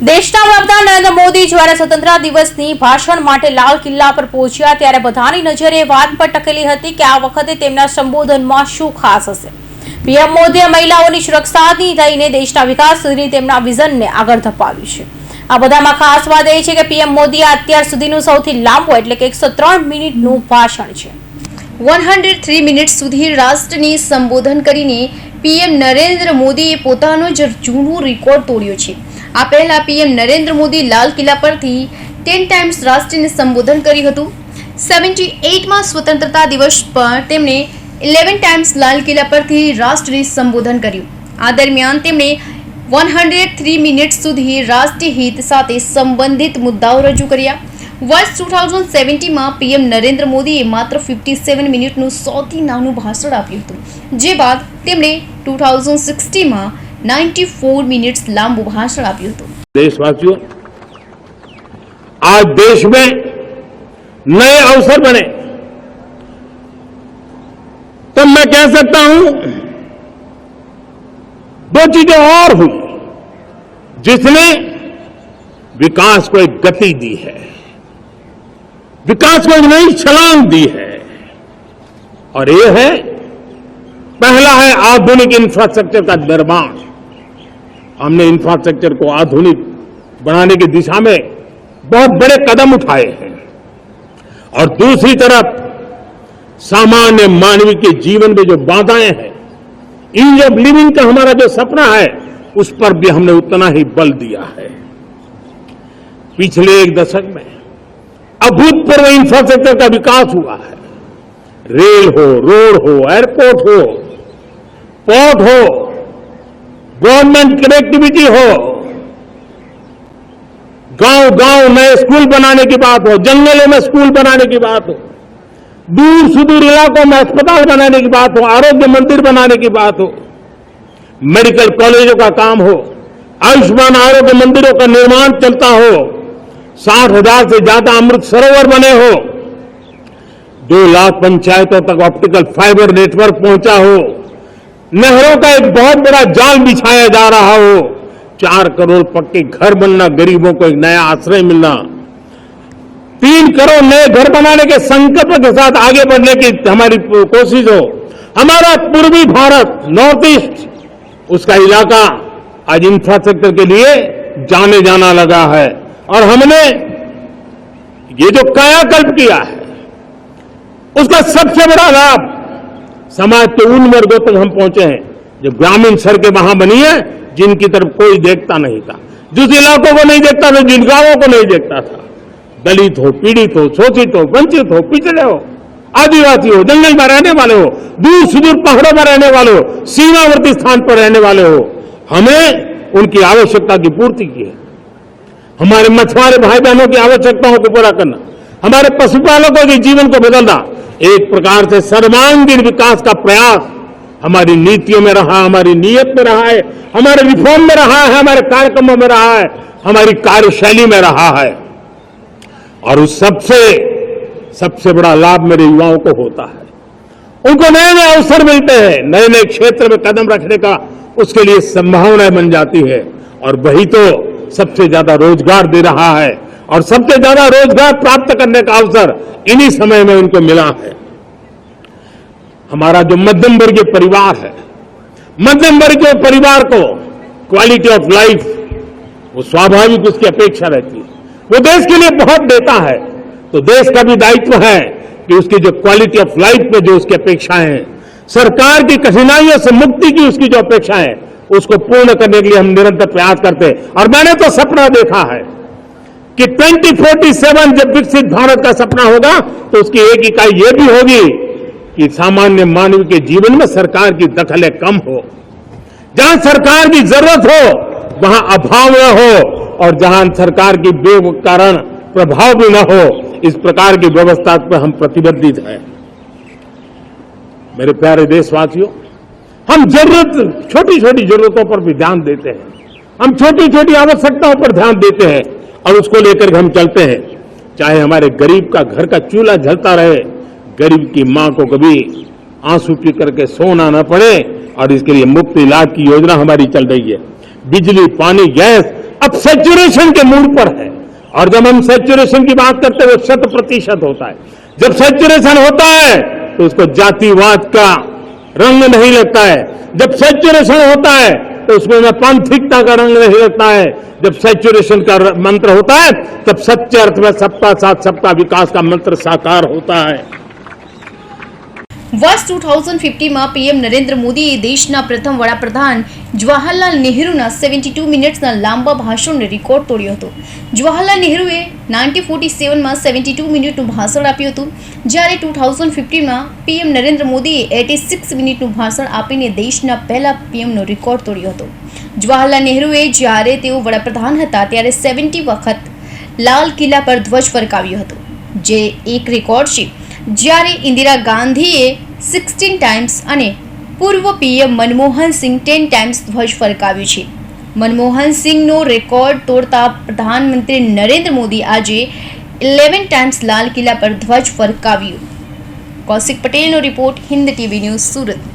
દેશના વડાપ્રધાન નરેન્દ્ર મોદી જ્યારે સ્વતંત્રતા દિવસની ભાષણ માટે લાલ કિલ્લા પર પહોંચ્યા ત્યારે બધાની નજર એ વાત પર ટકેલી હતી કે આ વખતે તેમના સંબોધનમાં શું ખાસ હશે। પીએમ મોદીએ મહિલાઓની સુરક્ષાથી લઈને દેશના વિકાસ સુધીની તેમના વિઝનને આગળ ધપાવ્યું છે। આ બધામાં ખાસ વાત એ છે કે પીએમ મોદીએ અત્યાર સુધીનું સૌથી લાંબુ એટલે કે 103 મિનિટનું ભાષણ છે। 103 મિનિટ સુધી રાષ્ટ્રને સંબોધન કરીને પીએમ નરેન્દ્ર મોદીએ પોતાનો જ જૂનો રેકોર્ડ તોડ્યો છે। આ પહેલા પીએમ નરેન્દ્ર મોદી લાલ કિલ્લા પરથી 10 ટાઈમ્સ રાષ્ટ્રને સંબોધન કર્યું હતું। 78માં સ્વતંત્રતા દિવસ પર તેમણે 11 ટાઈમ્સ લાલ કિલ્લા પરથી રાષ્ટ્રને સંબોધન કર્યું। આ દરમિયાન તેમણે 103 મિનિટ સુધી રાષ્ટ્રીય હિત સાથે સંબંધિત મુદ્દાઓ રજૂ કર્યા। વર્ષ 2017માં પીએમ નરેન્દ્ર મોદીએ માત્ર 57 મિનિટનું સૌથી નાનું ભાષણ આપ્યું હતું, જે બાદ તેમણે 2016માં 94 मिनट्स लांबू भाषण आप्યું હતું। देशवासियों, आज देश में नए अवसर बने तब मैं कह सकता हूं दो चीजें और हुई जिसने विकास को एक गति दी है, विकास को एक नई छलांग दी है, और ये है पहला है आधुनिक इंफ्रास्ट्रक्चर का निर्माण। हमने इंफ्रास्ट्रक्चर को आधुनिक बनाने की दिशा में बहुत बड़े कदम उठाए हैं, और दूसरी तरफ सामान्य मानवीय के जीवन में जो बाधाएं हैं, ईज ऑफ लिविंग का हमारा जो सपना है उस पर भी हमने उतना ही बल दिया है। पिछले एक दशक में अभूतपूर्व इंफ्रास्ट्रक्चर का विकास हुआ है। रेल हो, रोड हो, एयरपोर्ट हो, पोर्ट हो, गवर्नमेंट कनेक्टिविटी हो, गांव गांव नए स्कूल बनाने की बात हो, जंगलों में स्कूल बनाने की बात हो, दूर सुदूर इलाकों में अस्पताल बनाने की बात हो, आरोग्य मंदिर बनाने की बात हो, मेडिकल कॉलेजों का काम हो, आयुष्मान आरोग्य मंदिरों का निर्माण चलता हो, 60,000 से ज्यादा अमृत सरोवर बने हो, 2 लाख पंचायतों तक ऑप्टिकल फाइबर नेटवर्क पहुंचा हो, नहरों का एक बहुत बड़ा जाल बिछाया जा रहा हो, 4 करोड़ पक्के घर बनना, गरीबों को एक नया आश्रय मिलना, 3 करोड़ नए घर बनाने के संकल्प के साथ आगे बढ़ने की हमारी कोशिश हो। हमारा पूर्वी भारत, नॉर्थ ईस्ट, उसका इलाका आज इंफ्रास्ट्रक्चर के लिए जाने जाना लगा है, और हमने ये जो कायाकल्प किया है उसका सबसे बड़ा लाभ समाज के उन वर्गों तक हम पहुंचे हैं जो ग्रामीण सड़कें वहां बनी है जिनकी तरफ कोई देखता नहीं था, जिस इलाकों को नहीं देखता था, जिन गांवों को नहीं देखता था। दलित हो, पीड़ित हो, शोषित हो, वंचित हो, पिछड़े हो, आदिवासी हो, जंगल में रहने वाले हो, दूर सुदूर पहाड़ों में रहने वाले हो, सीमावर्ती स्थान पर रहने वाले हो, हमें उनकी आवश्यकता की पूर्ति की है। हमारे मछुआरे भाई बहनों की आवश्यकताओं को पूरा करना, हमारे पशुपालकों के जीवन को बदलना, एक प्रकार से सर्वांगीण विकास का प्रयास हमारी नीतियों में रहा, हमारी नीयत में रहा है, हमारे रिफॉर्म में रहा है, हमारे कार्यक्रमों में रहा है, हमारी कार्यशैली में रहा है। और उस सबसे बड़ा लाभ मेरे युवाओं को होता है। उनको नए नए अवसर मिलते हैं, नए नए क्षेत्र में कदम रखने का उसके लिए संभावनाएं बन जाती है, और वही तो सबसे ज्यादा रोजगार दे रहा है, और सबसे ज्यादा रोजगार प्राप्त करने का अवसर इन्हीं समय में उनको मिला है। हमारा जो मध्यम वर्गीय परिवार है, मध्यम वर्गीय परिवार को क्वालिटी ऑफ लाइफ वो स्वाभाविक उसकी अपेक्षा रहती है, वो देश के लिए बहुत देता है, तो देश का भी दायित्व है कि उसकी जो क्वालिटी ऑफ लाइफ में जो उसकी अपेक्षाएं हैं, सरकार की कठिनाइयों से मुक्ति की उसकी जो अपेक्षा है, उसको पूर्ण करने के लिए हम निरंतर प्रयास करते हैं। और मैंने तो सपना देखा है कि 2047 जब विकसित भारत का सपना होगा तो उसकी एक इकाई ये भी होगी कि सामान्य मानव के जीवन में सरकार की दखलें कम हो, जहां सरकार की जरूरत हो वहां अभाव न हो, और जहां सरकार की बेकारण प्रभाव भी न हो, इस प्रकार की व्यवस्था पर हम प्रतिबद्ध हैं। मेरे प्यारे देशवासियों, हम छोटी छोटी जरूरतों पर भी ध्यान देते हैं, हम छोटी छोटी आवश्यकताओं पर ध्यान देते हैं, और उसको लेकर हम चलते हैं। चाहे हमारे गरीब का घर का चूल्हा जलता रहे, गरीब की मां को कभी आंसू पी करके सोना न पड़े, और इसके लिए मुफ्त इलाज की योजना हमारी चल रही है। बिजली, पानी, गैस अब सैचुरेशन के मूड पर है। और जब हम सैचुरेशन की बात करते हैं वो 100% होता है। जब सैचुरेशन होता है तो उसको जातिवाद का रंग नहीं लगता है। जब सैचुरेशन होता है तो उसमें पांथिकता का रंग नहीं लगता है। जब सैचुरेशन का मंत्र होता है तब सच्चे अर्थ में सबका साथ सबका विकास का मंत्र साकार होता है। વર્ષ 2050માં પીએમ નરેન્દ્ર મોદીએ દેશના પ્રથમ વડાપ્રધાન જવાહરલાલ નહેરુના 72 મિનિટ્સના લાંબા ભાષણનો રેકોર્ડ તોડ્યો હતો. જવાહરલાલ નહેરુએ 1947માં 72 મિનિટનું ભાષણ આપ્યું હતું, જ્યારે 2015માં પીએમ નરેન્દ્ર મોદીએ 86 મિનિટનું ભાષણ આપીને દેશના પહેલા પીએમનો રેકોર્ડ તોડ્યો હતો. જવાહરલાલ નહેરુએ જ્યારે તેઓ વડાપ્રધાન હતા ત્યારે 70 વખત લાલ કિલ્લા પર ધ્વજ ફરકાવ્યો હતો, જે એક રેકોર્ડ છે. જ્યારે ઇન્દિરા ગાંધીએ 16 ટાઈમ્સ અને પૂર્વ પીએમ મનમોહન સિંહ 10 ટાઈમ્સ ધ્વજ ફરકાવ્યું છે. મનમોહન સિંહનો રેકોર્ડ તોડતા પ્રધાનમંત્રી નરેન્દ્ર મોદી આજે 11 ટાઈમ્સ લાલ કિલ્લા પર ધ્વજ ફરકાવ્યું. કૌશિક પટેલનો report, Hind TV news, Surat.